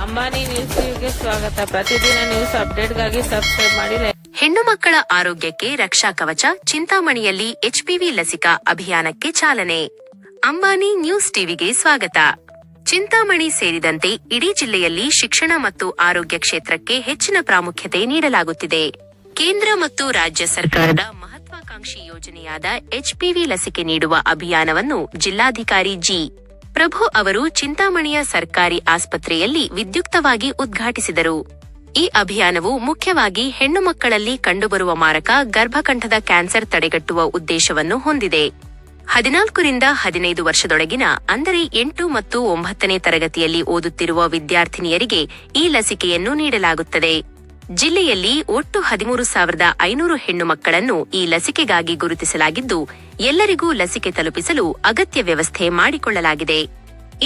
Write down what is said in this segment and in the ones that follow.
Ambani news ಟಿವಿಗೆ ಸ್ವಾಗತ. ಪ್ರತಿದಿನ ನ್ಯೂಸ್ ಅಪ್ಡೇಟ್ಗಾಗಿ ಸಬ್ಸ್ಕ್ರೈಬ್ ಮಾಡಿ. ಹೆಣ್ಣು ಮಕ್ಕಳ ಆರೋಗ್ಯಕ್ಕೆ ರಕ್ಷಾ ಕವಚ, ಚಿಂತಾಮಣಿಯಲ್ಲಿ ಎಚ್ಪಿವಿ ಲಸಿಕಾ ಅಭಿಯಾನಕ್ಕೆ ಚಾಲನೆ. ಅಂಬಾನಿ ನ್ಯೂಸ್ ಟಿವಿಗೆ ಸ್ವಾಗತ. ಚಿಂತಾಮಣಿ ಸೇರಿದಂತೆ ಇಡೀ ಜಿಲ್ಲೆಯಲ್ಲಿ ಶಿಕ್ಷಣ ಮತ್ತು ಆರೋಗ್ಯ ಕ್ಷೇತ್ರಕ್ಕೆ ಹೆಚ್ಚಿನ ಪ್ರಾಮುಖ್ಯತೆ ನೀಡಲಾಗುತ್ತಿದೆ. ಕೇಂದ್ರ ಮತ್ತು ರಾಜ್ಯ ಸರ್ಕಾರದ ಮಹತ್ವಾಕಾಂಕ್ಷಿ ಯೋಜನೆಯಾದ ಎಚ್ಪಿವಿ ಲಸಿಕೆ ನೀಡುವ ಅಭಿಯಾನವನ್ನು ಜಿಲ್ಲಾಧಿಕಾರಿ ಜಿ. ಪ್ರಭು ಅವರು ಚಿಂತಾಮಣಿಯ ಸರ್ಕಾರಿ ಆಸ್ಪತ್ರೆಯಲ್ಲಿ ವಿದ್ಯುಕ್ತವಾಗಿ ಉದ್ಘಾಟಿಸಿದರು. ಈ ಅಭಿಯಾನವು ಮುಖ್ಯವಾಗಿ ಹೆಣ್ಣು ಮಕ್ಕಳಲ್ಲಿ ಕಂಡುಬರುವ ಮಾರಕ ಗರ್ಭಕಂಠದ ಕ್ಯಾನ್ಸರ್ ತಡೆಗಟ್ಟುವ ಉದ್ದೇಶವನ್ನು ಹೊಂದಿದೆ. 14 ರಿಂದ 15 ವರ್ಷದೊಳಗಿನ ಅಂದರೆ 8 ಮತ್ತು 9ನೇ ತರಗತಿಯಲ್ಲಿ ಓದುತ್ತಿರುವ ವಿದ್ಯಾರ್ಥಿನಿಯರಿಗೆ ಈ ಲಸಿಕೆಯನ್ನು ನೀಡಲಾಗುತ್ತದೆ. ಜಿಲ್ಲೆಯಲ್ಲಿ ಒಟ್ಟು 13,500 ಹೆಣ್ಣು ಮಕ್ಕಳನ್ನು ಈ ಲಸಿಕೆಗಾಗಿ ಗುರುತಿಸಲಾಗಿದ್ದು, ಎಲ್ಲರಿಗೂ ಲಸಿಕೆ ತಲುಪಿಸಲು ಅಗತ್ಯ ವ್ಯವಸ್ಥೆ ಮಾಡಿಕೊಳ್ಳಲಾಗಿದೆ.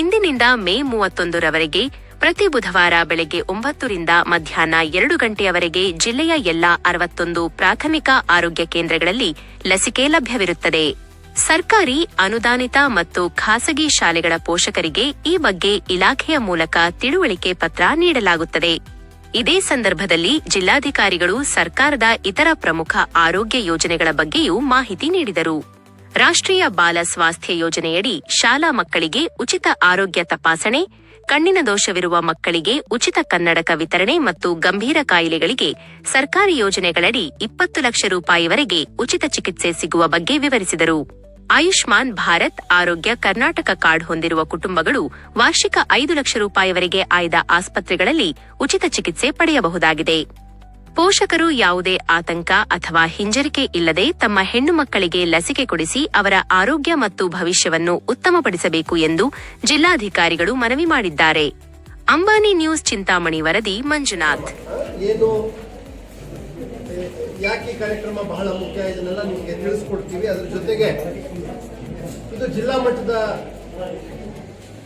ಇಂದಿನಿಂದ ಮೇ 31 ರವರೆಗೆ ಪ್ರತಿ ಬುಧವಾರ ಬೆಳಗ್ಗೆ 9 ರಿಂದ ಮಧ್ಯಾಹ್ನ 2 ಗಂಟೆಯವರೆಗೆ ಜಿಲ್ಲೆಯ ಎಲ್ಲಾ 61 ಪ್ರಾಥಮಿಕ ಆರೋಗ್ಯ ಕೇಂದ್ರಗಳಲ್ಲಿ ಲಸಿಕೆ ಲಭ್ಯವಿರುತ್ತದೆ. ಸರ್ಕಾರಿ, ಅನುದಾನಿತ ಮತ್ತು ಖಾಸಗಿ ಶಾಲೆಗಳ ಪೋಷಕರಿಗೆ ಈ ಬಗ್ಗೆ ಇಲಾಖೆಯ ಮೂಲಕ ತಿಳುವಳಿಕೆ ಪತ್ರ ನೀಡಲಾಗುತ್ತದೆ. ಇದೇ ಸಂದರ್ಭದಲ್ಲಿ ಜಿಲ್ಲಾಧಿಕಾರಿಗಳು ಸರ್ಕಾರದ ಇತರ ಪ್ರಮುಖ ಆರೋಗ್ಯ ಯೋಜನೆಗಳ ಬಗ್ಗೆಯೂ ಮಾಹಿತಿ ನೀಡಿದರು. ರಾಷ್ಟ್ರೀಯ ಬಾಲ ಸ್ವಾಸ್ಥ್ಯ ಯೋಜನೆಯಡಿ ಶಾಲಾ ಮಕ್ಕಳಿಗೆ ಉಚಿತ ಆರೋಗ್ಯ ತಪಾಸಣೆ, ಕಣ್ಣಿನ ದೋಷವಿರುವ ಮಕ್ಕಳಿಗೆ ಉಚಿತ ಕನ್ನಡಕ ವಿತರಣೆ ಮತ್ತು ಗಂಭೀರ ಕಾಯಿಲೆಗಳಿಗೆ ಸರ್ಕಾರಿ ಯೋಜನೆಗಳಡಿ 20 ಲಕ್ಷ ರೂಪಾಯಿವರೆಗೆ ಉಚಿತ ಚಿಕಿತ್ಸೆ ಸಿಗುವ ಬಗ್ಗೆ ವಿವರಿಸಿದರು. ಆಯುಷ್ಮಾನ್ ಭಾರತ್ ಆರೋಗ್ಯ ಕರ್ನಾಟಕ ಕಾರ್ಡ್ ಹೊಂದಿರುವ ಕುಟುಂಬಗಳು ವಾರ್ಷಿಕ 5 ಲಕ್ಷ ರೂಪಾಯಿವರೆಗೆ ಆಯ್ದ ಆಸ್ಪತ್ರೆಗಳಲ್ಲಿ ಉಚಿತ ಚಿಕಿತ್ಸೆ ಪಡೆಯಬಹುದಾಗಿದೆ. ಪೋಷಕರು ಯಾವುದೇ ಆತಂಕ ಅಥವಾ ಹಿಂಜರಿಕೆ ಇಲ್ಲದೆ ತಮ್ಮ ಹೆಣ್ಣು ಮಕ್ಕಳಿಗೆ ಲಸಿಕೆ ಕೊಡಿಸಿ ಅವರ ಆರೋಗ್ಯ ಮತ್ತು ಭವಿಷ್ಯವನ್ನು ಉತ್ತಮಪಡಿಸಬೇಕು ಎಂದು ಜಿಲ್ಲಾಧಿಕಾರಿಗಳು ಮನವಿ ಮಾಡಿದ್ದಾರೆ. ಅಂಬಾನಿ ನ್ಯೂಸ್ ಚಿಂತಾಮಣಿ ವರದಿ ಮಂಜುನಾಥ್. ಯಾಕೆ ಈ ಕಾರ್ಯಕ್ರಮ ಬಹಳ ಮುಖ್ಯ, ಇದನ್ನೆಲ್ಲ ನಿಮಗೆ ತಿಳಿಸ್ಕೊಡ್ತೀವಿ. ಅದ್ರ ಜೊತೆಗೆ ಇದು ಜಿಲ್ಲಾ ಮಟ್ಟದ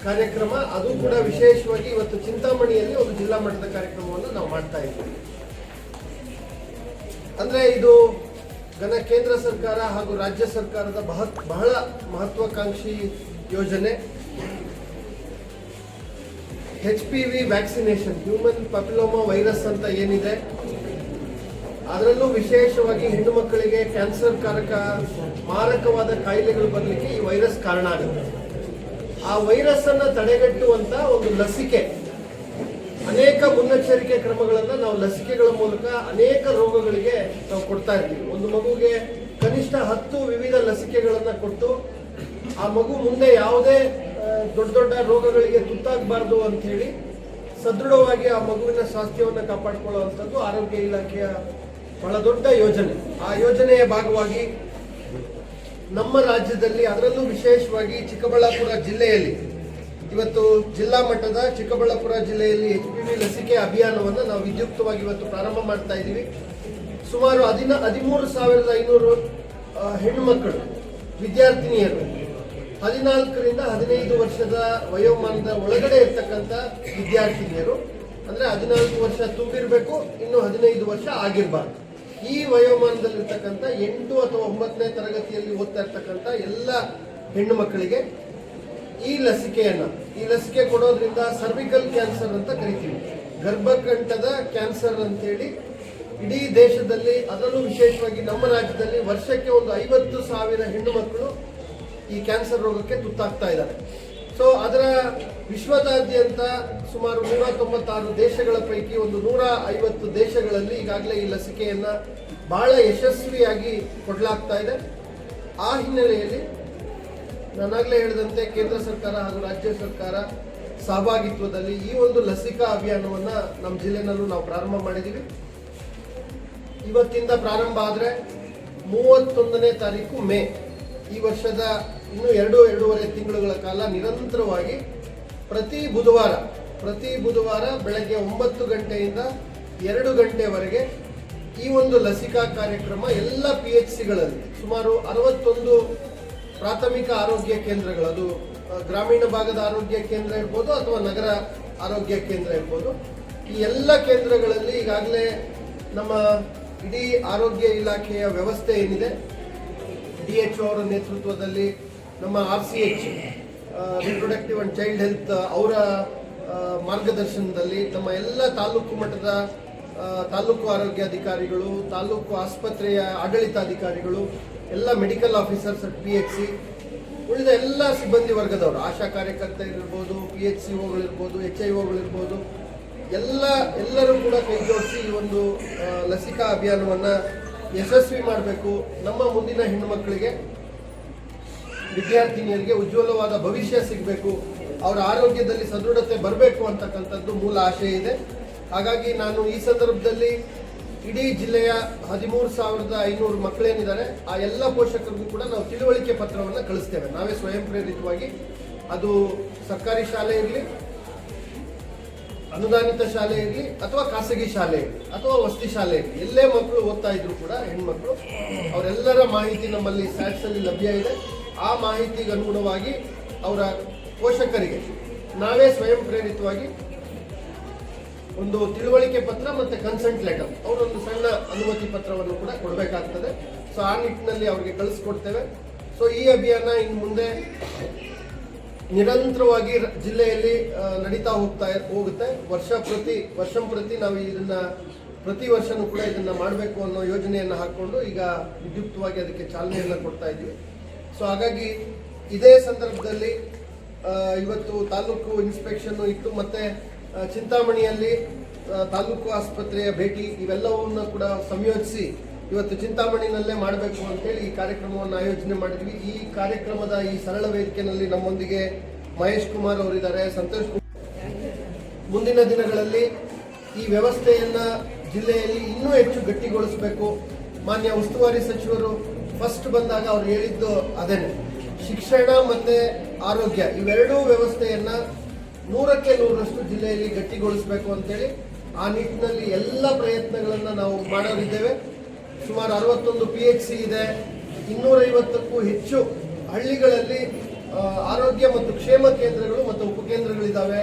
ಕಾರ್ಯಕ್ರಮ, ಅದು ಕೂಡ ವಿಶೇಷವಾಗಿ ಇವತ್ತು ಚಿಂತಾಮಣಿಯಲ್ಲಿ ಒಂದು ಜಿಲ್ಲಾ ಮಟ್ಟದ ಕಾರ್ಯಕ್ರಮವನ್ನು ನಾವು ಮಾಡ್ತಾ ಇದ್ದೀವಿ. ಅಂದ್ರೆ ಇದು ಕೇಂದ್ರ ಸರ್ಕಾರ ಹಾಗೂ ರಾಜ್ಯ ಸರ್ಕಾರದ ಬಹಳ ಮಹತ್ವಾಕಾಂಕ್ಷಿ ಯೋಜನೆ. HPV vaccination, human papilloma virus ಅಂತ ಏನಿದೆ, ಅದರಲ್ಲೂ ವಿಶೇಷವಾಗಿ ಹೆಣ್ಣು ಮಕ್ಕಳಿಗೆ ಕ್ಯಾನ್ಸರ್ ಕಾರಕ ಮಾರಕವಾದ ಕಾಯಿಲೆಗಳು ಬರಲಿಕ್ಕೆ ಈ ವೈರಸ್ ಕಾರಣ ಆಗುತ್ತೆ. ಆ ವೈರಸ್ ಅನ್ನ ತಡೆಗಟ್ಟುವಂತ ಒಂದು ಲಸಿಕೆ, ಅನೇಕ ಮುನ್ನೆಚ್ಚರಿಕೆ ಕ್ರಮಗಳನ್ನ ನಾವು ಲಸಿಕೆಗಳ ಮೂಲಕ ಅನೇಕ ರೋಗಗಳಿಗೆ ನಾವು ಕೊಡ್ತಾ ಇರ್ತೀವಿ. ಒಂದು ಮಗುಗೆ ಕನಿಷ್ಠ 10 ವಿವಿಧ ಲಸಿಕೆಗಳನ್ನ ಕೊಟ್ಟು ಆ ಮಗು ಮುಂದೆ ಯಾವುದೇ ದೊಡ್ಡ ದೊಡ್ಡ ರೋಗಗಳಿಗೆ ತುತ್ತಾಗಬಾರ್ದು ಅಂತ ಹೇಳಿ ಸದೃಢವಾಗಿ ಆ ಮಗುವಿನ ಸ್ವಾಸ್ಥ್ಯವನ್ನು ಕಾಪಾಡಿಕೊಳ್ಳುವಂಥದ್ದು ಆರೋಗ್ಯ ಇಲಾಖೆಯ ಬಹಳ ದೊಡ್ಡ ಯೋಜನೆ. ಆ ಯೋಜನೆಯ ಭಾಗವಾಗಿ ನಮ್ಮ ರಾಜ್ಯದಲ್ಲಿ, ಅದರಲ್ಲೂ ವಿಶೇಷವಾಗಿ ಚಿಕ್ಕಬಳ್ಳಾಪುರ ಜಿಲ್ಲೆಯಲ್ಲಿ ಇವತ್ತು ಜಿಲ್ಲಾ ಮಟ್ಟದ ಚಿಕ್ಕಬಳ್ಳಾಪುರ ಜಿಲ್ಲೆಯಲ್ಲಿ HPV ಲಸಿಕೆ ಅಭಿಯಾನವನ್ನು ನಾವು ವಿದ್ಯುಕ್ತವಾಗಿ ಇವತ್ತು ಪ್ರಾರಂಭ ಮಾಡ್ತಾ ಇದ್ದೀವಿ. ಸುಮಾರು 13,500 ಹೆಣ್ಣು ಮಕ್ಕಳು, ವಿದ್ಯಾರ್ಥಿನಿಯರು 14 ರಿಂದ 15 ವರ್ಷದ ವಯೋಮಾನದ ಒಳಗಡೆ ಇರ್ತಕ್ಕಂಥ ವಿದ್ಯಾರ್ಥಿನಿಯರು, ಅಂದ್ರೆ 14 ವರ್ಷ ತುಂಬಿರಬೇಕು, ಇನ್ನು 15 ವರ್ಷ ಆಗಿರಬಾರ್ದು. ಈ ವಯೋಮಾನದಲ್ಲಿರ್ತಕ್ಕಂಥ 8 ಅಥವಾ 9ನೇ ತರಗತಿಯಲ್ಲಿ ಓದ್ತಾ ಇರ್ತಕ್ಕಂಥ ಎಲ್ಲ ಹೆಣ್ಣು ಮಕ್ಕಳಿಗೆ ಈ ಲಸಿಕೆ ಕೊಡೋದ್ರಿಂದ ಸರ್ವಿಕಲ್ ಕ್ಯಾನ್ಸರ್ ಅಂತ ಕರಿತೀವಿ, ಗರ್ಭಕಂಠದ ಕ್ಯಾನ್ಸರ್ ಅಂತೇಳಿ ಇಡೀ ದೇಶದಲ್ಲಿ, ಅದರಲ್ಲೂ ವಿಶೇಷವಾಗಿ ನಮ್ಮ ರಾಜ್ಯದಲ್ಲಿ ವರ್ಷಕ್ಕೆ ಒಂದು 50,000 ಹೆಣ್ಣು ಮಕ್ಕಳು ಈ ಕ್ಯಾನ್ಸರ್ ರೋಗಕ್ಕೆ ತುತ್ತಾಗ್ತಾ ಇದ್ದಾರೆ. ಸೊ ಅದರ ವಿಶ್ವದಾದ್ಯಂತ ಸುಮಾರು 196 ದೇಶಗಳ ಪೈಕಿ ಒಂದು 150 ದೇಶಗಳಲ್ಲಿ ಈಗಾಗಲೇ ಈ ಲಸಿಕೆಯನ್ನ ಬಹಳ ಯಶಸ್ವಿಯಾಗಿ ಕೊಡಲಾಗ್ತಾ ಇದೆ. ಆ ಹಿನ್ನೆಲೆಯಲ್ಲಿ ನಾನಾಗಲೇ ಹೇಳಿದಂತೆ ಕೇಂದ್ರ ಸರ್ಕಾರ ಹಾಗೂ ರಾಜ್ಯ ಸರ್ಕಾರ ಸಹಭಾಗಿತ್ವದಲ್ಲಿ ಈ ಒಂದು ಲಸಿಕಾ ಅಭಿಯಾನವನ್ನ ನಮ್ಮ ಜಿಲ್ಲೆನಲ್ಲೂ ನಾವು ಪ್ರಾರಂಭ ಮಾಡಿದ್ದೀವಿ. ಇವತ್ತಿಂದ ಪ್ರಾರಂಭ ಆದರೆ 31ನೇ ತಾರೀಕು ಮೇ, ಈ ವರ್ಷದ ಇನ್ನು 2-2.5 ತಿಂಗಳುಗಳ ಕಾಲ ನಿರಂತರವಾಗಿ ಪ್ರತಿ ಬುಧವಾರ ಬೆಳಗ್ಗೆ 9 ಗಂಟೆಯಿಂದ 2 ಗಂಟೆವರೆಗೆ ಈ ಒಂದು ಲಸಿಕಾ ಕಾರ್ಯಕ್ರಮ ಎಲ್ಲ PHCಗಳಲ್ಲಿ ಸುಮಾರು 61 ಪ್ರಾಥಮಿಕ ಆರೋಗ್ಯ ಕೇಂದ್ರಗಳು, ಅದು ಗ್ರಾಮೀಣ ಭಾಗದ ಆರೋಗ್ಯ ಕೇಂದ್ರ ಇರ್ಬೋದು ಅಥವಾ ನಗರ ಆರೋಗ್ಯ ಕೇಂದ್ರ ಇರ್ಬೋದು, ಈ ಎಲ್ಲ ಕೇಂದ್ರಗಳಲ್ಲಿ ಈಗಾಗಲೇ ನಮ್ಮ ಇಡೀ ಆರೋಗ್ಯ ಇಲಾಖೆಯ ವ್ಯವಸ್ಥೆ ಏನಿದೆ, DHO ಅವರ ನೇತೃತ್ವದಲ್ಲಿ ನಮ್ಮ RCH reproductive and child health ಅವರ ಮಾರ್ಗದರ್ಶನದಲ್ಲಿ ನಮ್ಮ ಎಲ್ಲ ತಾಲೂಕು ಮಟ್ಟದ ತಾಲೂಕು ಆರೋಗ್ಯಾಧಿಕಾರಿಗಳು, ತಾಲೂಕು ಆಸ್ಪತ್ರೆಯ ಆಡಳಿತಾಧಿಕಾರಿಗಳು, ಎಲ್ಲ ಮೆಡಿಕಲ್ ಆಫೀಸರ್ಸ್ PHC, ಉಳಿದ ಎಲ್ಲ ಸಿಬ್ಬಂದಿ ವರ್ಗದವರು, ಆಶಾ ಕಾರ್ಯಕರ್ತರಿರ್ಬೋದು, PHCOಗಳಿರ್ಬೋದು, HIOಗಳಿರ್ಬೋದು, ಎಲ್ಲರೂ ಕೂಡ ಕೈ ಜೋಡಿಸಿ ಈ ಒಂದು ಲಸಿಕಾ ಅಭಿಯಾನವನ್ನು ಯಶಸ್ವಿ ಮಾಡಬೇಕು. ನಮ್ಮ ಮುಂದಿನ ಹೆಣ್ಣು ಮಕ್ಕಳಿಗೆ, ವಿದ್ಯಾರ್ಥಿನಿಯರಿಗೆ ಉಜ್ವಲವಾದ ಭವಿಷ್ಯ ಸಿಗಬೇಕು, ಅವರ ಆರೋಗ್ಯದಲ್ಲಿ ಸದೃಢತೆ ಬರಬೇಕು ಅಂತಕ್ಕಂಥದ್ದು ಮೂಲ ಆಶಯ ಇದೆ. ಹಾಗಾಗಿ ನಾನು ಈ ಸಂದರ್ಭದಲ್ಲಿ ಇಡೀ ಜಿಲ್ಲೆಯ 13,500 ಮಕ್ಕಳೇನಿದ್ದಾರೆ ಆ ಎಲ್ಲ ಪೋಷಕರಿಗೂ ಕೂಡ ನಾವು ತಿಳುವಳಿಕೆ ಪತ್ರವನ್ನು ಕಳಿಸ್ತೇವೆ. ನಾವೇ ಸ್ವಯಂ ಪ್ರೇರಿತವಾಗಿ, ಅದು ಸರ್ಕಾರಿ ಶಾಲೆ ಇರಲಿ, ಅನುದಾನಿತ ಶಾಲೆ ಇರಲಿ, ಅಥವಾ ಖಾಸಗಿ ಶಾಲೆ ಇರಲಿ, ಅಥವಾ ವಸತಿ ಶಾಲೆ ಇರಲಿ, ಎಲ್ಲೇ ಮಕ್ಕಳು ಓದ್ತಾ ಇದ್ರು ಕೂಡ ಹೆಣ್ಮಕ್ಳು, ಅವರೆಲ್ಲರ ಮಾಹಿತಿ ನಮ್ಮಲ್ಲಿ ಸ್ಯಾಟ್ಸ್ ಅಲ್ಲಿ ಲಭ್ಯ ಇದೆ. ಆ ಮಾಹಿತಿಗೆ ಅನುಗುಣವಾಗಿ ಅವರ ಪೋಷಕರಿಗೆ ನಾವೇ ಸ್ವಯಂ ಪ್ರೇರಿತವಾಗಿ ಒಂದು ತಿಳುವಳಿಕೆ ಪತ್ರ ಮತ್ತೆ ಕನ್ಸೆಂಟ್ ಲೆಟರ್, ಅವರೊಂದು ಸಣ್ಣ ಅನುಮತಿ ಪತ್ರವನ್ನು ಕೂಡ ಕೊಡಬೇಕಾಗ್ತದೆ. ಸೊ ಆ ನಿಟ್ಟಿನಲ್ಲಿ ಅವರಿಗೆ ಕಳಿಸ್ಕೊಡ್ತೇವೆ. ಸೊ ಈ ಅಭಿಯಾನ ಇನ್ನು ಮುಂದೆ ನಿರಂತರವಾಗಿ ಜಿಲ್ಲೆಯಲ್ಲಿ ನಡೀತಾ ಹೋಗುತ್ತೆ. ವರ್ಷಂ ಪ್ರತಿ ನಾವು ಇದನ್ನ ಪ್ರತಿ ವರ್ಷನೂ ಕೂಡ ಇದನ್ನ ಮಾಡಬೇಕು ಅನ್ನೋ ಯೋಜನೆಯನ್ನು ಹಾಕೊಂಡು ಈಗ ವಿದ್ಯುಕ್ತವಾಗಿ ಅದಕ್ಕೆ ಚಾಲನೆಯನ್ನು ಕೊಡ್ತಾ ಇದ್ವಿ. ಸೊ ಹಾಗಾಗಿ ಇದೇ ಸಂದರ್ಭದಲ್ಲಿ ಇವತ್ತು ತಾಲೂಕು ಇನ್ಸ್ಪೆಕ್ಷನ್ ಇತ್ತು, ಮತ್ತೆ ಚಿಂತಾಮಣಿಯಲ್ಲಿ ತಾಲೂಕು ಆಸ್ಪತ್ರೆಯ ಭೇಟಿ, ಇವೆಲ್ಲವನ್ನ ಕೂಡ ಸಂಯೋಜಿಸಿ ಇವತ್ತು ಚಿಂತಾಮಣಿನಲ್ಲೇ ಮಾಡಬೇಕು ಅಂತೇಳಿ ಈ ಕಾರ್ಯಕ್ರಮವನ್ನು ಆಯೋಜನೆ ಮಾಡಿದ್ವಿ. ಈ ಕಾರ್ಯಕ್ರಮದ ಈ ಸರಳ ವೇದಿಕೆಯಲ್ಲಿ ನಮ್ಮೊಂದಿಗೆ ಮಹೇಶ್ ಕುಮಾರ್ ಅವರಿದ್ದಾರೆ, ಸಂತೋಷ್ ಕುಮಾರ್. ಮುಂದಿನ ದಿನಗಳಲ್ಲಿ ಈ ವ್ಯವಸ್ಥೆಯನ್ನ ಜಿಲ್ಲೆಯಲ್ಲಿ ಇನ್ನೂ ಹೆಚ್ಚು ಗಟ್ಟಿಗೊಳಿಸಬೇಕು. ಮಾನ್ಯ ಉಸ್ತುವಾರಿ ಸಚಿವರು ಫಸ್ಟ್ ಬಂದಾಗ ಅವ್ರು ಹೇಳಿದ್ದು ಅದೇನೆ, ಶಿಕ್ಷಣ ಮತ್ತೆ ಆರೋಗ್ಯ ಇವೆರಡೂ ವ್ಯವಸ್ಥೆಯನ್ನ 100ಕ್ಕೆ 100ರಷ್ಟು ಜಿಲ್ಲೆಯಲ್ಲಿ ಗಟ್ಟಿಗೊಳಿಸಬೇಕು ಅಂತೇಳಿ ಆ ನಿಟ್ಟಿನಲ್ಲಿ ಎಲ್ಲ ಪ್ರಯತ್ನಗಳನ್ನು ನಾವು ಮಾಡೋರಿದ್ದೇವೆ. ಸುಮಾರು 61 PHC ಇದೆ, 250ಕ್ಕೂ ಹೆಚ್ಚು ಹಳ್ಳಿಗಳಲ್ಲಿ ಆರೋಗ್ಯ ಮತ್ತು ಕ್ಷೇಮ ಕೇಂದ್ರಗಳು ಮತ್ತು ಉಪಕೇಂದ್ರಗಳಿದ್ದಾವೆ,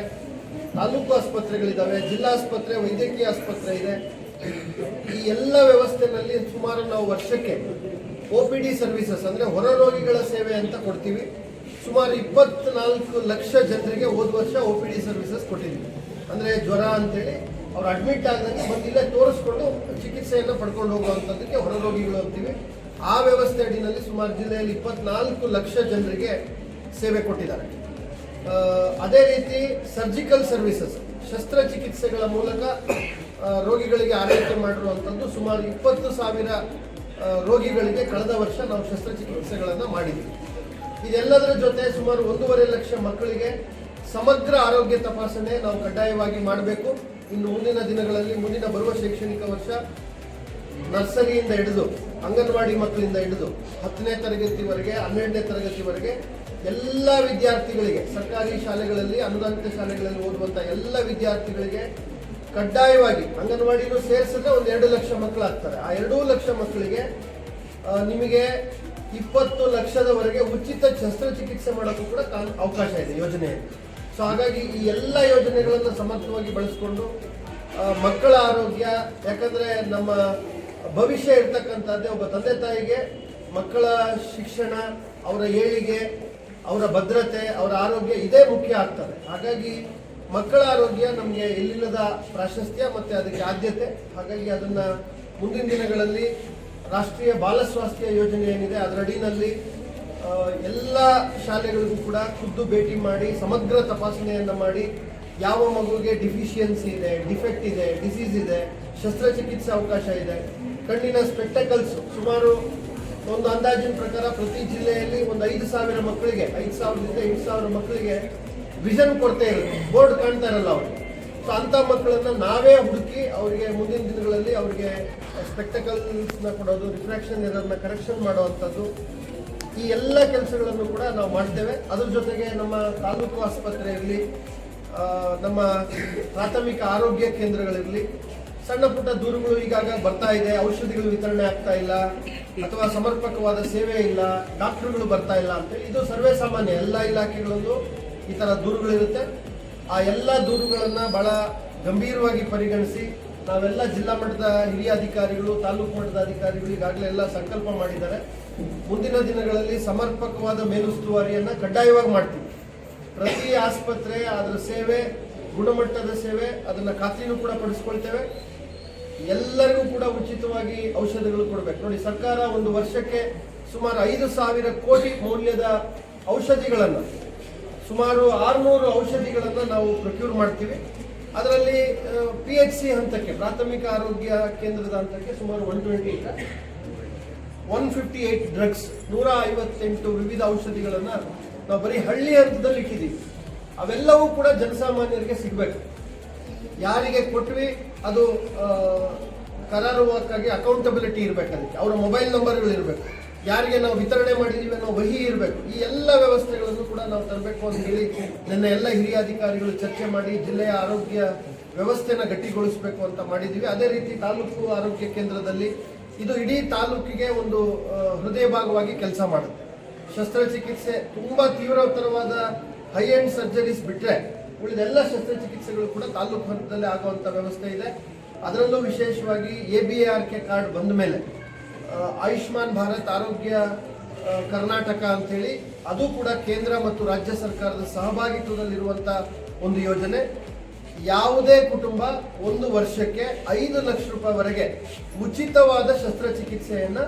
ತಾಲೂಕು ಆಸ್ಪತ್ರೆಗಳಿದ್ದಾವೆ, ಜಿಲ್ಲಾಸ್ಪತ್ರೆ, ವೈದ್ಯಕೀಯ ಆಸ್ಪತ್ರೆ ಇದೆ. ಈ ಎಲ್ಲ ವ್ಯವಸ್ಥೆನಲ್ಲಿ ಸುಮಾರು ನಾವು ವರ್ಷಕ್ಕೆ OPD ಸರ್ವಿಸಸ್ ಅಂದ್ರೆ ಹೊರ ರೋಗಿಗಳ ಸೇವೆ ಅಂತ ಕೊಡ್ತೀವಿ. ಸುಮಾರು 24 ಲಕ್ಷ ಜನರಿಗೆ ಹೋದ ವರ್ಷ OPD ಸರ್ವಿಸಸ್ ಕೊಟ್ಟಿದ್ವಿ. ಅಂದ್ರೆ ಜ್ವರ ಅಂತೇಳಿ ಅವ್ರು ಅಡ್ಮಿಟ್ ಆಗದಂಗೆ ಬಂದಿಲ್ಲ ತೋರಿಸ್ಕೊಂಡು ಚಿಕಿತ್ಸೆಯನ್ನು ಪಡ್ಕೊಂಡು ಹೋಗುವಂಥದ್ದಕ್ಕೆ ಹೊರ ರೋಗಿಗಳು ಅಂತೀವಿ. ಆ ವ್ಯವಸ್ಥೆ ಅಡಿನಲ್ಲಿ ಸುಮಾರು ಜಿಲ್ಲೆಯಲ್ಲಿ 24 ಲಕ್ಷ ಜನರಿಗೆ ಸೇವೆ ಕೊಟ್ಟಿದ್ದಾರೆ. ಅದೇ ರೀತಿ ಸರ್ಜಿಕಲ್ ಸರ್ವಿಸಸ್, ಶಸ್ತ್ರಚಿಕಿತ್ಸೆಗಳ ಮೂಲಕ ರೋಗಿಗಳಿಗೆ ಆರೈಕೆ ಮಾಡಿರುವಂಥದ್ದು ಸುಮಾರು 20,000 ರೋಗಿಗಳಿಗೆ ಕಳೆದ ವರ್ಷ ನಾವು ಶಸ್ತ್ರಚಿಕಿತ್ಸೆಗಳನ್ನು ಮಾಡಿದ್ವಿ. ಇದೆಲ್ಲದರ ಜೊತೆ ಸುಮಾರು 1.5 ಲಕ್ಷ ಮಕ್ಕಳಿಗೆ ಸಮಗ್ರ ಆರೋಗ್ಯ ತಪಾಸಣೆ ನಾವು ಕಡ್ಡಾಯವಾಗಿ ಮಾಡಬೇಕು. ಇನ್ನು ಮುಂದಿನ ದಿನಗಳಲ್ಲಿ, ಮುಂದಿನ ಬರುವ ಶೈಕ್ಷಣಿಕ ವರ್ಷ ನರ್ಸರಿಯಿಂದ ಹಿಡಿದು ಅಂಗನವಾಡಿ ಮಕ್ಕಳಿಂದ ಹಿಡಿದು 10ನೇ ತರಗತಿವರೆಗೆ 12ನೇ ತರಗತಿವರೆಗೆ ಎಲ್ಲ ವಿದ್ಯಾರ್ಥಿಗಳಿಗೆ, ಸರ್ಕಾರಿ ಶಾಲೆಗಳಲ್ಲಿ, ಅನುದಾನಿತ ಶಾಲೆಗಳಲ್ಲಿ ಓದುವಂಥ ಎಲ್ಲ ವಿದ್ಯಾರ್ಥಿಗಳಿಗೆ ಕಡ್ಡಾಯವಾಗಿ ಅಂಗನವಾಡಿನೂ ಸೇರಿಸಿದ್ರೆ 2 ಲಕ್ಷ ಮಕ್ಕಳಾಗ್ತಾರೆ. ಆ 2 ಲಕ್ಷ ಮಕ್ಕಳಿಗೆ ನಿಮಗೆ 20 ಲಕ್ಷದವರೆಗೆ ಉಚಿತ ಶಸ್ತ್ರಚಿಕಿತ್ಸೆ ಮಾಡೋಕ್ಕೂ ಕೂಡ ಅವಕಾಶ ಇದೆ ಯೋಜನೆಯಲ್ಲಿ. ಸೊ ಹಾಗಾಗಿ ಈ ಎಲ್ಲ ಯೋಜನೆಗಳನ್ನು ಸಮರ್ಥವಾಗಿ ಬಳಸಿಕೊಂಡು ಮಕ್ಕಳ ಆರೋಗ್ಯ, ಯಾಕಂದ್ರೆ ನಮ್ಮ ಭವಿಷ್ಯ ಇರ್ತಕ್ಕಂಥದ್ದೇ ಒಬ್ಬ ತಂದೆ ತಾಯಿಗೆ ಮಕ್ಕಳ ಶಿಕ್ಷಣ, ಅವರ ಏಳಿಗೆ, ಅವರ ಭದ್ರತೆ, ಅವರ ಆರೋಗ್ಯ ಇದೇ ಮುಖ್ಯ ಆಗ್ತದೆ. ಹಾಗಾಗಿ ಮಕ್ಕಳ ಆರೋಗ್ಯ ನಮಗೆ ಎಲ್ಲಿಲ್ಲದ ಪ್ರಾಶಸ್ತ್ಯ ಮತ್ತೆ ಅದಕ್ಕೆ ಆದ್ಯತೆ. ಹಾಗಾಗಿ ಅದನ್ನ ಮುಂದಿನ ದಿನಗಳಲ್ಲಿ ರಾಷ್ಟ್ರೀಯ ಬಾಲ ಸ್ವಾಸ್ಥ್ಯ ಯೋಜನೆ ಏನಿದೆ ಅದರ ಅಡಿನಲ್ಲಿ ಎಲ್ಲ ಶಾಲೆಗಳಿಗೂ ಕೂಡ ಖುದ್ದು ಭೇಟಿ ಮಾಡಿ ಸಮಗ್ರ ತಪಾಸಣೆಯನ್ನು ಮಾಡಿ ಯಾವ ಮಗುವಿಗೆ ಡಿಫಿಷಿಯನ್ಸಿ ಇದೆ, ಡಿಫೆಕ್ಟ್ ಇದೆ, ಡಿಸೀಸ್ ಇದೆ, ಶಸ್ತ್ರಚಿಕಿತ್ಸೆ ಅವಕಾಶ ಇದೆ. ಕಣ್ಣಿನ ಸ್ಪೆಕ್ಟಕಲ್ಸ್ ಸುಮಾರು ಒಂದು ಅಂದಾಜಿನ ಪ್ರಕಾರ ಪ್ರತಿ ಜಿಲ್ಲೆಯಲ್ಲಿ ಒಂದು 5,000 ಮಕ್ಕಳಿಗೆ, 5,000ದಿಂದ 8,000 ಮಕ್ಕಳಿಗೆ ವಿಷನ್ ಕೊರತೆ ಇರುತ್ತೆ, ಬೋರ್ಡ್ ಕಾಣ್ತಾ ಇರಲ್ಲ ಅವರು. ಸೊ ಅಂಥ ಮಕ್ಕಳನ್ನ ನಾವೇ ಹುಡುಕಿ ಅವರಿಗೆ ಮುಂದಿನ ದಿನಗಳಲ್ಲಿ ಅವರಿಗೆ ಸ್ಪೆಕ್ಟಕಲ್ಸ್ನ ಕೊಡೋದು, ರಿಫ್ರಾಕ್ಷನ್ ಎರರ್ನ ಕರೆಕ್ಷನ್ ಮಾಡುವಂಥದ್ದು, ಈ ಎಲ್ಲ ಕೆಲಸಗಳನ್ನು ಕೂಡ ನಾವು ಮಾಡ್ತೇವೆ. ಅದ್ರ ಜೊತೆಗೆ ನಮ್ಮ ತಾಲೂಕು ಆಸ್ಪತ್ರೆ ಇರಲಿ, ನಮ್ಮ ಪ್ರಾಥಮಿಕ ಆರೋಗ್ಯ ಕೇಂದ್ರಗಳಿರಲಿ, ಸಣ್ಣ ಪುಟ್ಟ ದೂರುಗಳು ಈಗಾಗ ಬರ್ತಾ ಇದೆ, ಔಷಧಿಗಳು ವಿತರಣೆ ಆಗ್ತಾ ಇಲ್ಲ ಅಥವಾ ಸಮರ್ಪಕವಾದ ಸೇವೆ ಇಲ್ಲ, ಡಾಕ್ಟರ್ಗಳು ಬರ್ತಾ ಇಲ್ಲ ಅಂತೇಳಿ ಇದು ಸರ್ವೇ ಸಾಮಾನ್ಯ. ಎಲ್ಲ ಇಲಾಖೆಗಳಲ್ಲೂ ಈ ಥರ ದೂರುಗಳಿರುತ್ತೆ. ಆ ಎಲ್ಲ ದೂರುಗಳನ್ನು ಬಹಳ ಗಂಭೀರವಾಗಿ ಪರಿಗಣಿಸಿ ನಾವೆಲ್ಲ ಜಿಲ್ಲಾ ಮಟ್ಟದ ಹಿರಿಯ ಅಧಿಕಾರಿಗಳು, ತಾಲೂಕು ಮಟ್ಟದ ಅಧಿಕಾರಿಗಳು ಈಗಾಗಲೇ ಎಲ್ಲ ಸಂಕಲ್ಪ ಮಾಡಿದ್ದಾರೆ. ಮುಂದಿನ ದಿನಗಳಲ್ಲಿ ಸಮರ್ಪಕವಾದ ಮೇಲುಸ್ತುವಾರಿಯನ್ನು ಕಡ್ಡಾಯವಾಗಿ ಮಾಡ್ತೀವಿ. ಪ್ರತಿ ಆಸ್ಪತ್ರೆ ಅದರ ಸೇವೆ ಗುಣಮಟ್ಟದ ಸೇವೆ, ಅದನ್ನ ಖಾತ್ರಿನೂ ಕೂಡ ಪಡಿಸ್ಕೊಳ್ತೇವೆ. ಎಲ್ಲರಿಗೂ ಕೂಡ ಉಚಿತವಾಗಿ ಔಷಧಿಗಳು ಕೊಡಬೇಕು. ನೋಡಿ, ಸರ್ಕಾರ ಒಂದು ವರ್ಷಕ್ಕೆ ಸುಮಾರು 5,000 ಕೋಟಿ ಮೌಲ್ಯದ ಔಷಧಿಗಳನ್ನು, ಸುಮಾರು 600 ಔಷಧಿಗಳನ್ನು ನಾವು ಪ್ರೊಕ್ಯೂರ್ ಮಾಡ್ತೀವಿ. ಅದರಲ್ಲಿ PHC ಹಂತಕ್ಕೆ, ಪ್ರಾಥಮಿಕ ಆರೋಗ್ಯ ಕೇಂದ್ರದ ಹಂತಕ್ಕೆ ಸುಮಾರು 158 ಡ್ರಗ್ಸ್, 158 ವಿವಿಧ ಔಷಧಿಗಳನ್ನು ನಾವು ಬರೀ ಹಳ್ಳಿ ಹಂತದಲ್ಲಿ ಇಟ್ಟಿದ್ದೀವಿ. ಅವೆಲ್ಲವೂ ಕೂಡ ಜನಸಾಮಾನ್ಯರಿಗೆ ಸಿಗಬೇಕು. ಯಾರಿಗೆ ಕೊಟ್ವಿ ಅದು ಕರಾರುವಾಕ್ಕಾಗಿ ಅಕೌಂಟಬಿಲಿಟಿ ಇರಬೇಕು, ಅದಕ್ಕೆ ಅವರ ಮೊಬೈಲ್ ನಂಬರ್ಗಳು ಇರಬೇಕು, ಯಾರಿಗೆ ನಾವು ವಿತರಣೆ ಮಾಡಿದ್ದೀವಿ ಅನ್ನೋ ವಹಿ ಇರಬೇಕು. ಈ ಎಲ್ಲ ವ್ಯವಸ್ಥೆಗಳನ್ನು ಕೂಡ ನಾವು ತರಬೇಕು ಅಂತ ಹೇಳಿ ನಿನ್ನೆ ಎಲ್ಲ ಹಿರಿಯ ಅಧಿಕಾರಿಗಳು ಚರ್ಚೆ ಮಾಡಿ ಜಿಲ್ಲೆಯ ಆರೋಗ್ಯ ವ್ಯವಸ್ಥೆನ ಗಟ್ಟಿಗೊಳಿಸಬೇಕು ಅಂತ ಮಾಡಿದ್ದೀವಿ. ಅದೇ ರೀತಿ ತಾಲೂಕು ಆರೋಗ್ಯ ಕೇಂದ್ರದಲ್ಲಿ ಇದು ಇಡೀ ತಾಲೂಕಿಗೆ ಒಂದು ಹೃದಯ ಭಾಗವಾಗಿ ಕೆಲಸ ಮಾಡುತ್ತೆ. ಶಸ್ತ್ರಚಿಕಿತ್ಸೆ ತುಂಬಾ ತೀವ್ರತರವಾದ ಹೈ ಎಂಡ್ ಸರ್ಜರೀಸ್ ಬಿಟ್ಟರೆ ಉಳಿದೆಲ್ಲ ಶಸ್ತ್ರಚಿಕಿತ್ಸೆಗಳು ಕೂಡ ತಾಲೂಕು ಹಂತದಲ್ಲೇ ಆಗುವಂಥ ವ್ಯವಸ್ಥೆ ಇದೆ. ಅದರಲ್ಲೂ ವಿಶೇಷವಾಗಿ ABARK ಕಾರ್ಡ್ ಬಂದ ಮೇಲೆ ಆಯುಷ್ಮಾನ್ ಭಾರತ್ ಆರೋಗ್ಯ ಕರ್ನಾಟಕ ಅಂತೇಳಿ ಅದು ಕೂಡ ಕೇಂದ್ರ ಮತ್ತು ರಾಜ್ಯ ಸರ್ಕಾರದ ಸಹಭಾಗಿತ್ವದಲ್ಲಿರುವಂಥ ಒಂದು ಯೋಜನೆ. ಯಾವುದೇ ಕುಟುಂಬ ಒಂದು ವರ್ಷಕ್ಕೆ 5 ಲಕ್ಷ ರೂಪಾಯಿವರೆಗೆ ಉಚಿತವಾದ ಶಸ್ತ್ರಚಿಕಿತ್ಸೆಯನ್ನ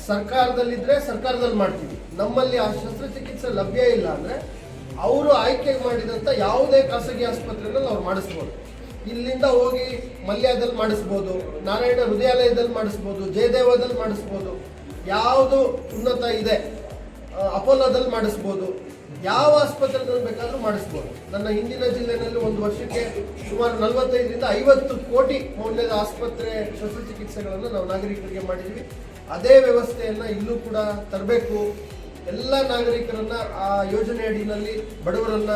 ಸರ್ಕಾರದಲ್ಲಿದ್ರೆ ಸರ್ಕಾರದಲ್ಲಿ ಮಾಡ್ತೀವಿ. ನಮ್ಮಲ್ಲಿ ಆ ಶಸ್ತ್ರಚಿಕಿತ್ಸೆ ಲಭ್ಯ ಇಲ್ಲ ಅಂದ್ರೆ ಅವರು ಆಯ್ಕೆ ಮಾಡಿದಂಥ ಯಾವುದೇ ಖಾಸಗಿ ಆಸ್ಪತ್ರೆಗಳಲ್ಲಿ ಅವ್ರು ಮಾಡಿಸ್ಬೋದು. ಇಲ್ಲಿಂದ ಹೋಗಿ ಮಲ್ಯದಲ್ಲಿ ಮಾಡಿಸ್ಬೋದು, ನಾರಾಯಣ ಹೃದಯಾಲಯದಲ್ಲಿ ಮಾಡಿಸ್ಬೋದು, ಜಯದೇವದಲ್ಲಿ ಮಾಡಿಸ್ಬೋದು, ಯಾವುದು ಉನ್ನತ ಇದೆ ಅಪೋಲೋದಲ್ಲಿ ಮಾಡಿಸ್ಬೋದು, ಯಾವ ಆಸ್ಪತ್ರೆಗಳಲ್ಲಿ ಬೇಕಾದರೂ ಮಾಡಿಸ್ಬೋದು. ನನ್ನ ಹಿಂದಿನ ಜಿಲ್ಲೆಯಲ್ಲಿ ಒಂದು ವರ್ಷಕ್ಕೆ ಸುಮಾರು 45ರಿಂದ 50 ಕೋಟಿ ಮೌಲ್ಯದ ಆಸ್ಪತ್ರೆ ಶಸ್ತ್ರಚಿಕಿತ್ಸೆಗಳನ್ನು ನಾವು ನಾಗರಿಕರಿಗೆ ಮಾಡಿದ್ವಿ. ಅದೇ ವ್ಯವಸ್ಥೆಯನ್ನ ಇಲ್ಲೂ ಕೂಡ ತರಬೇಕು. ಎಲ್ಲ ನಾಗರಿಕರನ್ನ ಆ ಯೋಜನೆ ಅಡಿನಲ್ಲಿ ಬಡವರನ್ನ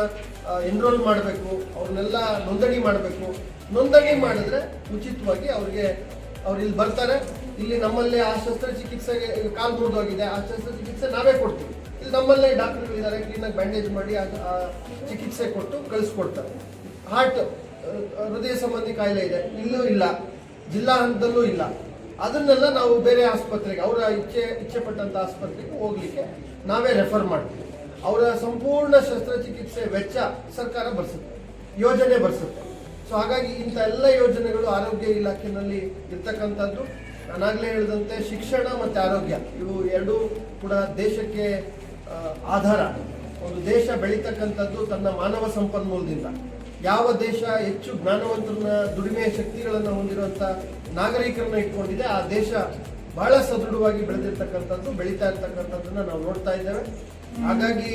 ಎನ್ರೋಲ್ ಮಾಡಬೇಕು, ಅವ್ರನ್ನೆಲ್ಲ ನೋಂದಣಿ ಮಾಡಬೇಕು. ನೋಂದಣಿ ಮಾಡಿದ್ರೆ ಉಚಿತವಾಗಿ ಅವ್ರು ಇಲ್ಲಿ ಬರ್ತಾರೆ. ಇಲ್ಲಿ ನಮ್ಮಲ್ಲೇ ಆ ಶಸ್ತ್ರಚಿಕಿತ್ಸೆಗೆ ಕಾಲು ಮುರಿದೋಗಿದೆ, ಆ ಶಸ್ತ್ರಚಿಕಿತ್ಸೆ ನಾವೇ ಕೊಡ್ತೀವಿ. ಇಲ್ಲಿ ನಮ್ಮಲ್ಲೇ ಡಾಕ್ಟರ್ಗಳಿದ್ದಾರೆ, ಕ್ಲೀನಾಗಿ ಬ್ಯಾಂಡೇಜ್ ಮಾಡಿ ಆ ಚಿಕಿತ್ಸೆ ಕೊಟ್ಟು ಕಳಿಸ್ಕೊಡ್ತಾರೆ. ಹಾರ್ಟ್, ಹೃದಯ ಸಂಬಂಧಿ ಕಾಯಿಲೆ ಇದೆ, ಇಲ್ಲೂ ಇಲ್ಲ, ಜಿಲ್ಲಾ ಹಂತದಲ್ಲೂ ಇಲ್ಲ, ಅದನ್ನೆಲ್ಲ ನಾವು ಬೇರೆ ಆಸ್ಪತ್ರೆಗೆ, ಅವರ ಇಚ್ಛೆ ಪಟ್ಟಂತ ಆಸ್ಪತ್ರೆಗೆ ಹೋಗ್ಲಿಕ್ಕೆ ನಾವೇ ರೆಫರ್ ಮಾಡ್ತೀವಿ. ಅವರ ಸಂಪೂರ್ಣ ಶಸ್ತ್ರಚಿಕಿತ್ಸೆ ವೆಚ್ಚ ಸರ್ಕಾರ ಭರಿಸುತ್ತೆ, ಯೋಜನೆ ಭರಿಸುತ್ತೆ. ಸೊ ಹಾಗಾಗಿ ಇಂಥ ಎಲ್ಲ ಯೋಜನೆಗಳು ಆರೋಗ್ಯ ಇಲಾಖೆಯಲ್ಲಿ ಇರ್ತಕ್ಕಂಥದ್ದು. ನಾನಾಗಲೇ ಹೇಳಿದಂತೆ ಶಿಕ್ಷಣ ಮತ್ತು ಆರೋಗ್ಯ ಇವು ಎರಡೂ ಕೂಡ ದೇಶಕ್ಕೆ ಆಧಾರ. ಒಂದು ದೇಶ ಬೆಳೀತಕ್ಕಂಥದ್ದು ತನ್ನ ಮಾನವ ಸಂಪನ್ಮೂಲದಿಂದ. ಯಾವ ದೇಶ ಹೆಚ್ಚು ಜ್ಞಾನವಂತರನ್ನ, ದುಡಿಮೆಯ ಶಕ್ತಿಗಳನ್ನು ಹೊಂದಿರುವಂಥ ನಾಗರಿಕರನ್ನ ಇಟ್ಕೊಂಡಿದೆ, ಆ ದೇಶ ಬಹಳ ಸದೃಢವಾಗಿ ಬೆಳೆದಿರ್ತಕ್ಕಂಥದ್ದು, ಬೆಳೀತಾ ಇರ್ತಕ್ಕಂಥದ್ದನ್ನ ನಾವು ನೋಡ್ತಾ ಇದ್ದೇವೆ. ಹಾಗಾಗಿ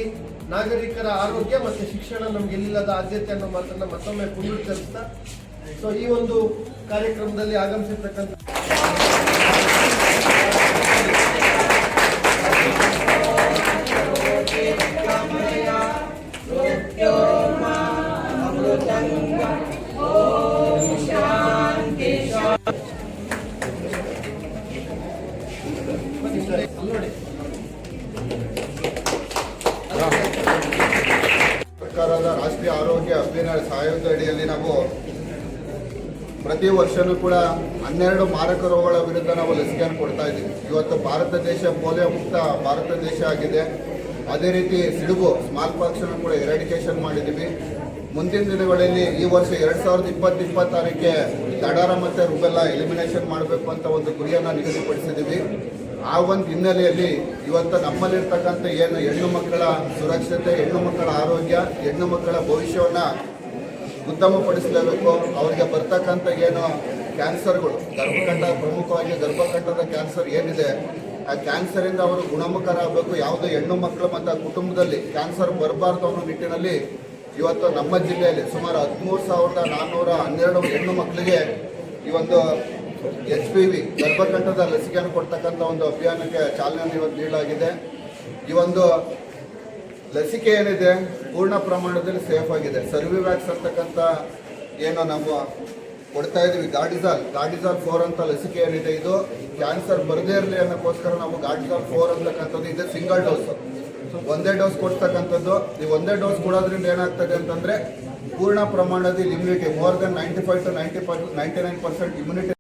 ನಾಗರಿಕರ ಆರೋಗ್ಯ ಮತ್ತು ಶಿಕ್ಷಣ ನಮ್ಗೆ ಎಲ್ಲಿಲ್ಲದ ಆದ್ಯತೆ ಅನ್ನೋ ಮಾತನ್ನ ಮತ್ತೊಮ್ಮೆ ಪುನರುಚ್ಚರಿಸ್ತಾ, ಸೊ ಈ ಒಂದು ಕಾರ್ಯಕ್ರಮದಲ್ಲಿ ಆಗಮಿಸಿರ್ತಕ್ಕಂಥ ಸರ್ಕಾರದ ರಾಷ್ಟ್ರೀಯ ಆರೋಗ್ಯ ಅಭಿಯಾನ ಸಹಾಯದ ಅಡಿಯಲ್ಲಿ ನಾವು ಪ್ರತಿ ವರ್ಷನೂ ಕೂಡ 12 ಮಾರಕ ರೋಗಗಳ ವಿರುದ್ಧ ನಾವು ಲಸಿಕೆಯನ್ನು ಕೊಡ್ತಾ ಇದ್ದೀವಿ. ಇವತ್ತು ಭಾರತ ದೇಶ ಪೋಲಿಯೋ ಮುಕ್ತ ಭಾರತ ದೇಶ ಆಗಿದೆ. ಅದೇ ರೀತಿ ಸಿಡುಬು, ಸ್ಮಾಲ್ ಪಾಕ್ಸ್ ಅನ್ನು ಕೂಡ ಎರಾಡಿಕೇಶನ್ ಮಾಡಿದ್ದೀವಿ. ಮುಂದಿನ ದಿನಗಳಲ್ಲಿ ಈ ವರ್ಷ 2020-2026ಕ್ಕೆ ದಡಾರ ಮತ್ತು ರುಬೆಲ್ಲಾ ಎಲಿಮಿನೇಷನ್ ಮಾಡಬೇಕು ಅಂತ ಒಂದು ಗುರಿಯನ್ನು ನಿಗದಿಪಡಿಸಿದ್ದೀವಿ. ಆ ಒಂದು ಹಿನ್ನೆಲೆಯಲ್ಲಿ ಇವತ್ತು ನಮ್ಮಲ್ಲಿರ್ತಕ್ಕಂಥ ಏನು ಹೆಣ್ಣು ಮಕ್ಕಳ ಸುರಕ್ಷತೆ, ಹೆಣ್ಣು ಮಕ್ಕಳ ಆರೋಗ್ಯ, ಹೆಣ್ಣು ಮಕ್ಕಳ ಭವಿಷ್ಯವನ್ನು ಉತ್ತಮಪಡಿಸಲೇಬೇಕು. ಅವರಿಗೆ ಬರ್ತಕ್ಕಂಥ ಏನು ಕ್ಯಾನ್ಸರ್ಗಳು, ಗರ್ಭಕಂಠ, ಪ್ರಮುಖವಾಗಿ ಗರ್ಭಕಂಠದ ಕ್ಯಾನ್ಸರ್ ಏನಿದೆ, ಆ ಕ್ಯಾನ್ಸರಿಂದ ಅವರು ಗುಣಮುಖರಾಗಬೇಕು. ಯಾವುದೇ ಹೆಣ್ಣು ಮಕ್ಕಳು ಮತ್ತು ಕುಟುಂಬದಲ್ಲಿ ಕ್ಯಾನ್ಸರ್ ಬರಬಾರ್ದು ಅನ್ನೋ ನಿಟ್ಟಿನಲ್ಲಿ ಇವತ್ತು ನಮ್ಮ ಜಿಲ್ಲೆಯಲ್ಲಿ ಸುಮಾರು 13,412 ಹೆಣ್ಣು ಮಕ್ಕಳಿಗೆ ಈ ಒಂದು HPV ಗರ್ಭಕಂಠದ ಲಸಿಕೆಯನ್ನು ಕೊಡ್ತಕ್ಕಂಥ ಒಂದು ಅಭಿಯಾನಕ್ಕೆ ಚಾಲನೆ ಇವತ್ತು ನೀಡಲಾಗಿದೆ. ಈ ಒಂದು ಲಸಿಕೆ ಏನಿದೆ ಪೂರ್ಣ ಪ್ರಮಾಣದಲ್ಲಿ ಸೇಫ್ ಆಗಿದೆ. ಸರ್ವಿವ್ಯಾಕ್ಸ್ ಅಂತಕ್ಕಂಥ ಏನು ನಾವು ಕೊಡ್ತಾ ಇದೀವಿ, ಗಾರ್ಡಿಜಾಲ್ 4 ಅಂತ ಲಸಿಕೆ ಏನಿದೆ, ಇದು ಕ್ಯಾನ್ಸರ್ ಬರದೇ ಇರಲಿ ಅನ್ನೋಕ್ಕೋಸ್ಕರ ನಾವು ಗಾರ್ಡಿಜಾಲ್ 4 ಅಂತಕ್ಕಂಥದ್ದು ಇದೆ. ಸಿಂಗಲ್ ಡೋಸ್, ಒಂದೇ ಡೋಸ್ ಕೊಡ್ತಕ್ಕಂಥದ್ದು. ಈ ಒಂದೇ ಡೋಸ್ ಕೊಡೋದ್ರಿಂದ ಏನಾಗ್ತದೆ ಅಂತಂದ್ರೆ ಪೂರ್ಣ ಪ್ರಮಾಣದ immunity, more than 95 to 99% immunity